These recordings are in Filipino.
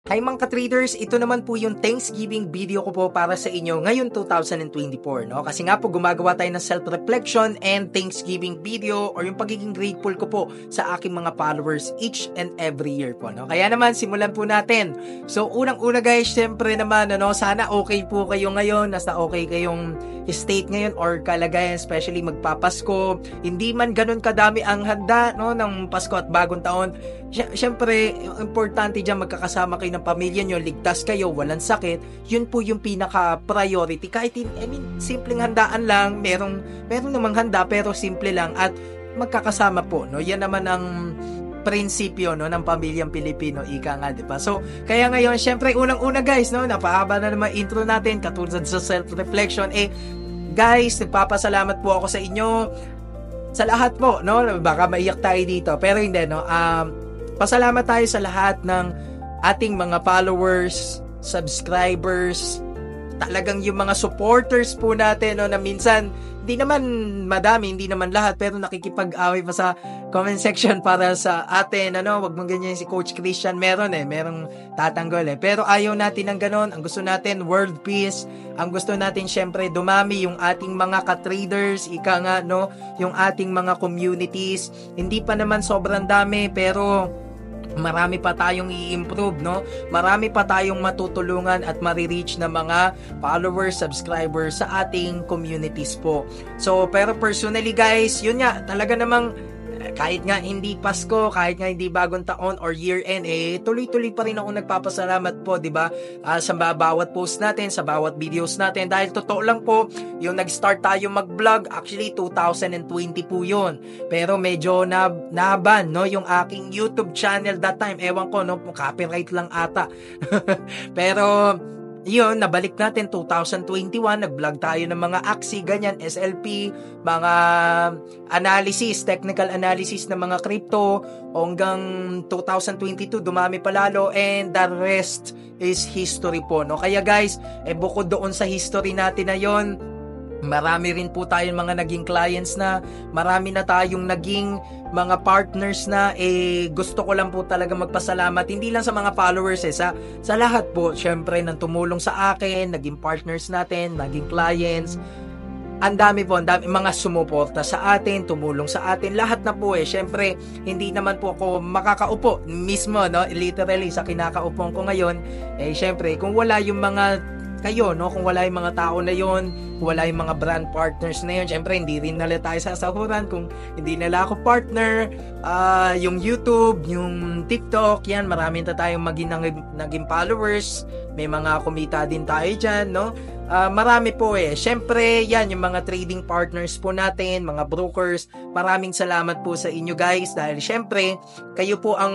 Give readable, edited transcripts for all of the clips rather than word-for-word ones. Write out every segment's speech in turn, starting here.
Hi mga ka-traders, ito naman po yung Thanksgiving video ko po para sa inyo ngayon 2024, no? Kasi nga po gumagawa tayo ng self-reflection and Thanksgiving video or yung pagiging grateful ko po sa aking mga followers each and every year po, no? Kaya naman simulan po natin. So unang-una guys, syempre naman sana okay po kayo ngayon, nasa okay kayong state ngayon or kalagayan, especially magpapasko. Hindi man ganun kadami ang handa, no, ng Pasko at Bagong Taon. Syempre, importante diyan magkakasama kayo ng pamilya nyo, ligtas kayo, walang sakit. Yun po yung pinaka-priority. Kahit, simpleng handaan lang, merong namang handa pero simple lang at magkakasama po, no? Yan naman ang prinsipyo, no, ng pamilyang Pilipino, ika nga, di ba? So, kaya ngayon, syempre, unang-una guys, no, napahaba na naman intro natin, katulad sa self-reflection, guys, nagpapasalamat po ako sa inyo, sa lahat po, no, baka maiyak tayo dito, pero hindi, no, pasalamat tayo sa lahat ng ating mga followers, subscribers, talagang yung mga supporters po natin, no, na minsan hindi naman madami, hindi naman lahat, pero nakikipag-away pa sa comment section para sa atin, wag mong ganyan si Coach Christian, merong tatanggol pero ayaw natin ng ganon. Ang gusto natin world peace, ang gusto natin syempre dumami yung ating mga ka-traders, ika nga, no, yung ating mga communities, hindi pa naman sobrang dami pero marami pa tayong i-improve, no? Marami pa tayong matutulungan at marireach na mga followers, subscribers sa ating communities po. So, pero personally guys, yun nga, talaga namang kahit nga hindi Pasko, kahit nga hindi Bagong Taon or year-end, tuloy-tuloy pa rin ako nagpapasalamat po, di ba? Sa bawat post natin, sa bawat videos natin. Dahil totoo lang po, yung nag-start tayo mag-vlog, actually 2020 po yun. Pero medyo naban, no, yung aking YouTube channel that time. Ewan ko, no, copyright lang ata. Pero yun, nabalik natin 2021, nag-vlog tayo ng mga AXI, ganyan, SLP, mga analysis, technical analysis ng mga crypto, hanggang 2022, dumami pa lalo, and the rest is history po, no? Kaya guys, bukod doon sa history natin na yon, marami rin po tayong mga naging clients na, marami na tayong naging mga partners na, gusto ko lang po talaga magpasalamat, hindi lang sa mga followers, sa lahat po, syempre, nang tumulong sa akin, naging partners natin, naging clients, ang dami mga sumuporta sa atin, tumulong sa atin, lahat na po syempre, hindi naman po ako makakaupo mismo, no, literally, sa kinakaupo ko ngayon, syempre, kung wala yung mga kayo, no, kung wala yung mga tao na yon, kung wala yung mga brand partners na yun, syempre hindi rin nila tayo sasahuran kung hindi nila ako partner. Yung YouTube, yung TikTok, yan, marami na tayong naging followers, may mga kumita din tayo dyan, no? Marami po syempre yan, yung mga trading partners po natin, mga brokers, maraming salamat po sa inyo guys, dahil syempre kayo po ang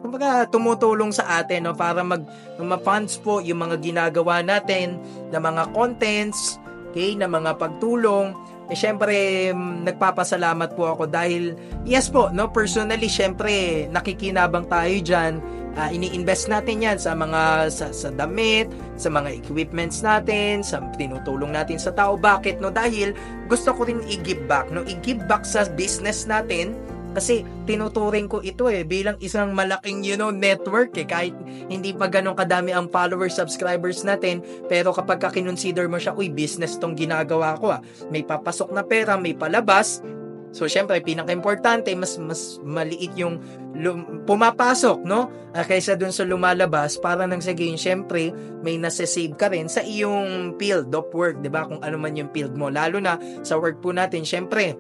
kumbaga tumutulong sa atin, no, para ma-funds po yung mga ginagawa natin na mga contents, na mga pagtulong. Syempre nagpapasalamat po ako dahil yes po, no, personally syempre nakikinabang tayo dyan. Ini-invest natin yan sa mga sa damit, sa mga equipments natin, sa tinutulong natin sa tao. Bakit, no? Dahil gusto ko rin i-give back, no? I-give back sa business natin kasi tinuturing ko ito bilang isang malaking network kahit hindi pa ganun kadami ang followers, subscribers natin, pero kapag kinonsider mo siya, business tong ginagawa ko, may papasok na pera, may palabas. So, syempre, pinaka-importante, mas maliit yung pumapasok, no? Kaysa dun sa lumalabas, para nang sa gain, syempre, may nasa-save ka rin sa iyong field of work, di ba? Kung ano man yung field mo. Lalo na sa work po natin, syempre,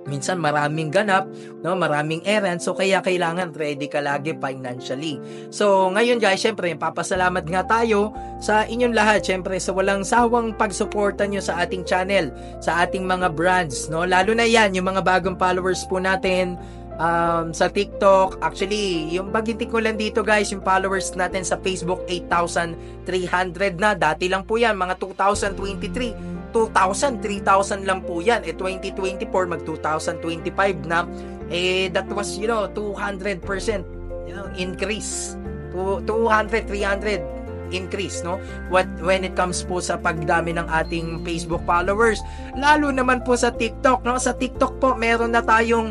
minsan maraming ganap, no, maraming errands, so kaya kailangan ready ka lagi financially. So ngayon guys, syempre papasalamat nga tayo sa inyong lahat, syempre sa walang sawang pagsuporta nyo sa ating channel, sa ating mga brands, no, lalo na yan yung mga bagong followers po natin sa TikTok. Actually, yung bagitin ko lang dito guys, yung followers natin sa Facebook 8,300 na, dati lang po yan mga 2023 2,000, 3,000 lang po yan. 2024 mag 2025 na. That was, 200% increase. 200, 300 increase, no? When it comes po sa pagdami ng ating Facebook followers. Lalo naman po sa TikTok, no? Sa TikTok po, meron na tayong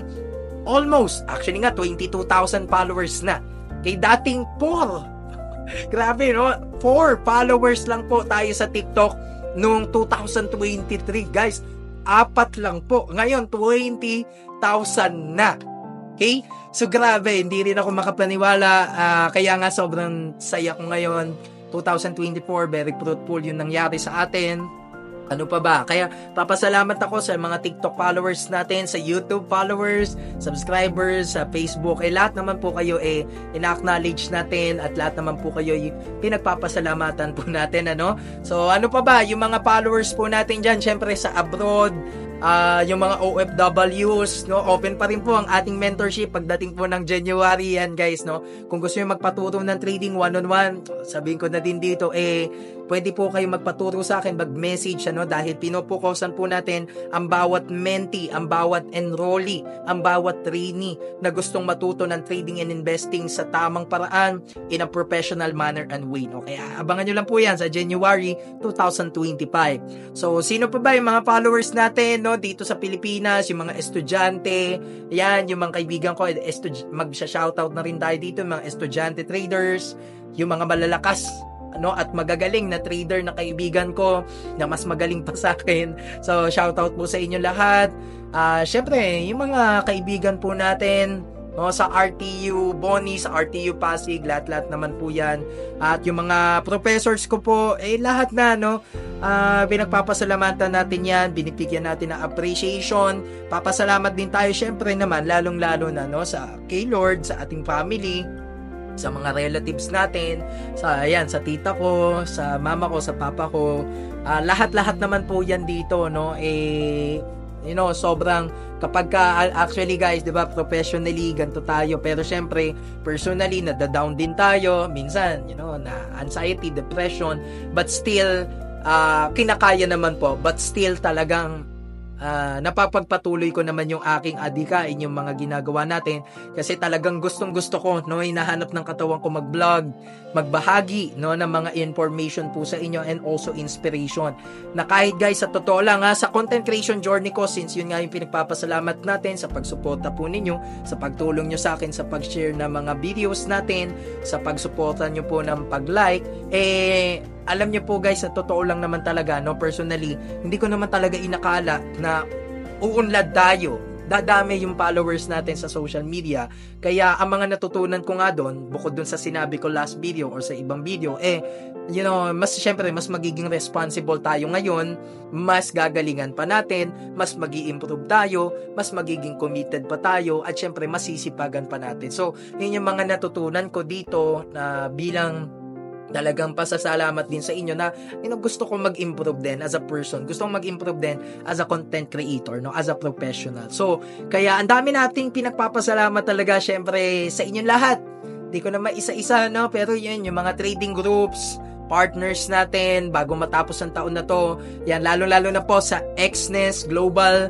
almost, actually nga, 22,000 followers na. Kay dating 4. Grabe, no? 4 followers lang po tayo sa TikTok noong 2023. Guys, 4 lang po. Ngayon, 20,000 na. Okay? So, grabe. Hindi rin ako makapaniwala. Kaya nga, sobrang saya ko ngayon. 2024, very fruitful yung nangyari sa atin. Ano pa ba? Kaya papasalamat ako sa mga TikTok followers natin, sa YouTube followers, subscribers, sa Facebook. Lahat naman po kayo ina-acknowledge natin at lahat naman po kayo pinagpapasalamatan po natin. Ano? So ano pa ba? Yung mga followers po natin dyan, syempre sa abroad, yung mga OFWs, no? Open pa rin po ang ating mentorship pagdating po ng January yan, guys, no? Kung gusto niyo magpaturo ng trading one-on-one, sabihin ko na din dito, pwede po kayo magpaturo sa akin, mag-message, ano? Dahil pinopokusan po natin ang bawat mentee, ang bawat enrollee, ang bawat trainee na gustong matuto ng trading and investing sa tamang paraan in a professional manner and way, no? Kaya abangan nyo lang po yan sa January 2025. So, sino pa ba yung mga followers natin, no? Dito sa Pilipinas, yung mga estudyante, yan, yung mga kaibigan ko, mag-shoutout na rin tayo dito, mga estudyante traders, yung mga malalakas, ano, at magagaling na trader na kaibigan ko na mas magaling pa sa akin. So, shoutout po sa inyo lahat. Syempre, yung mga kaibigan po natin, no, sa RTU Boni, sa RTU Pasig, lahat naman po yan. At yung mga professors ko po, lahat na, no, pinagpapasalamatan natin yan, binibigyan natin ng appreciation. Papasalamat din tayo, syempre naman, lalong-lalo na, no, sa kay Lord, sa ating family, sa mga relatives natin, sa tita ko, sa mama ko, sa papa ko, lahat naman po yan dito, no, sobrang kapag actually guys, 'di ba, professionally ganito tayo, pero syempre personally nada-down din tayo minsan, na anxiety, depression, but still kinakaya naman po, but still talagang napapagpatuloy ko naman yung aking adikain, yung mga ginagawa natin, kasi talagang gustong-gusto ko, no, hinahanap ng katawan ko mag-vlog, magbahagi, no, ng mga information po sa inyo and also inspiration. Na kahit guys, sa totoo lang, sa content creation journey ko, since yun nga yung pinagpapasalamat natin sa pagsuporta po ninyo, sa pagtulong nyo sa akin sa pag-share ng mga videos natin, sa pagsuporta nyo po ng pag-like, alam niyo po guys, sa totoo lang naman talaga, no, personally, hindi ko naman talaga inakala na uunlad tayo, dadami yung followers natin sa social media. Kaya ang mga natutunan ko nga doon, bukod doon sa sinabi ko last video or sa ibang video, syempre mas magiging responsible tayo ngayon, mas gagalingan pa natin, mas magi-improve tayo, mas magiging committed pa tayo, at syempre masisipagan pa natin. So, yun yung mga natutunan ko dito na bilang talagang pasasalamat din sa inyo na gusto kong mag-improve din as a person. Gusto kong mag-improve din as a content creator, no, as a professional. So, kaya ang dami nating pinagpapasalamat talaga syempre sa inyo lahat. Di ko na maisa-isa, no, pero yun, yung mga trading groups, partners natin bago matapos ang taon na to. Yan, lalo-lalo na po sa Xness Global.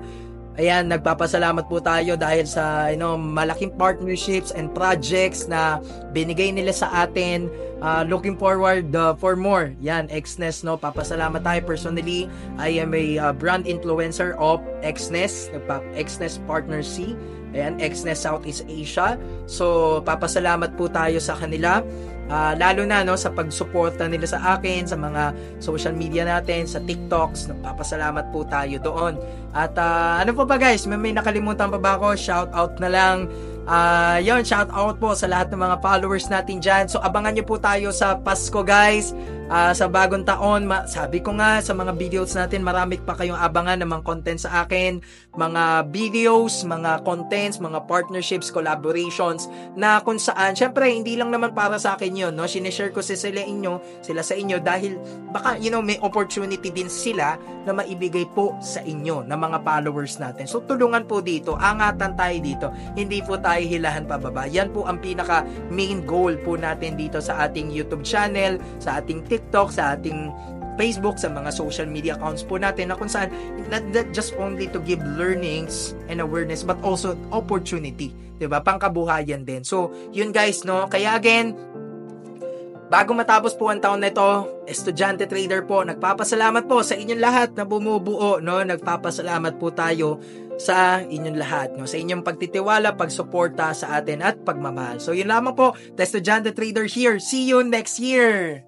Ayan, nagpapasalamat po tayo dahil sa malaking partnerships and projects na binigay nila sa atin. Looking forward for more. Yan, Xness, no, papasalamat tayo personally. I am a brand influencer of Xness, Xness Partner C. Ayan, Xness Southeast Asia. So, papasalamat po tayo sa kanila. Lalo na, no, sa pagsuporta nila sa akin sa mga social media natin, sa TikToks, nagpapasalamat po tayo doon. At ano pa ba guys, may nakalimutan pa ba ako? Shout out na lang. Shout out po sa lahat ng mga followers natin dyan. So abangan nyo po tayo sa Pasko guys, sa bagong taon. Sabi ko nga sa mga videos natin, marami pa kayong abangan ng mga content sa akin, mga videos, mga contents, mga partnerships, collaborations, na kung saan syempre hindi lang naman para sa akin yun, no? Sineshare ko sila sa inyo dahil baka may opportunity din sila na maibigay po sa inyo ng mga followers natin. So tulungan po dito, angatan tayo dito, hindi po tayo hilahan pababa. Yan po ang pinaka main goal po natin dito sa ating YouTube channel, sa ating TikTok, sa ating Facebook, sa mga social media accounts po natin, na kung saan not just only to give learnings and awareness but also opportunity, 'di ba? Pangkabuhayan din. So, yun guys, no. Kaya again, Bago matapos po ang taon na ito, Estudyante Trader po, nagpapasalamat po sa inyong lahat na bumubuo, no? Nagpapasalamat po tayo sa inyong lahat, no? Sa inyong pagtitiwala, pagsuporta sa atin at pagmamahal. So yun lamang po, The Estudyante Trader here. See you next year!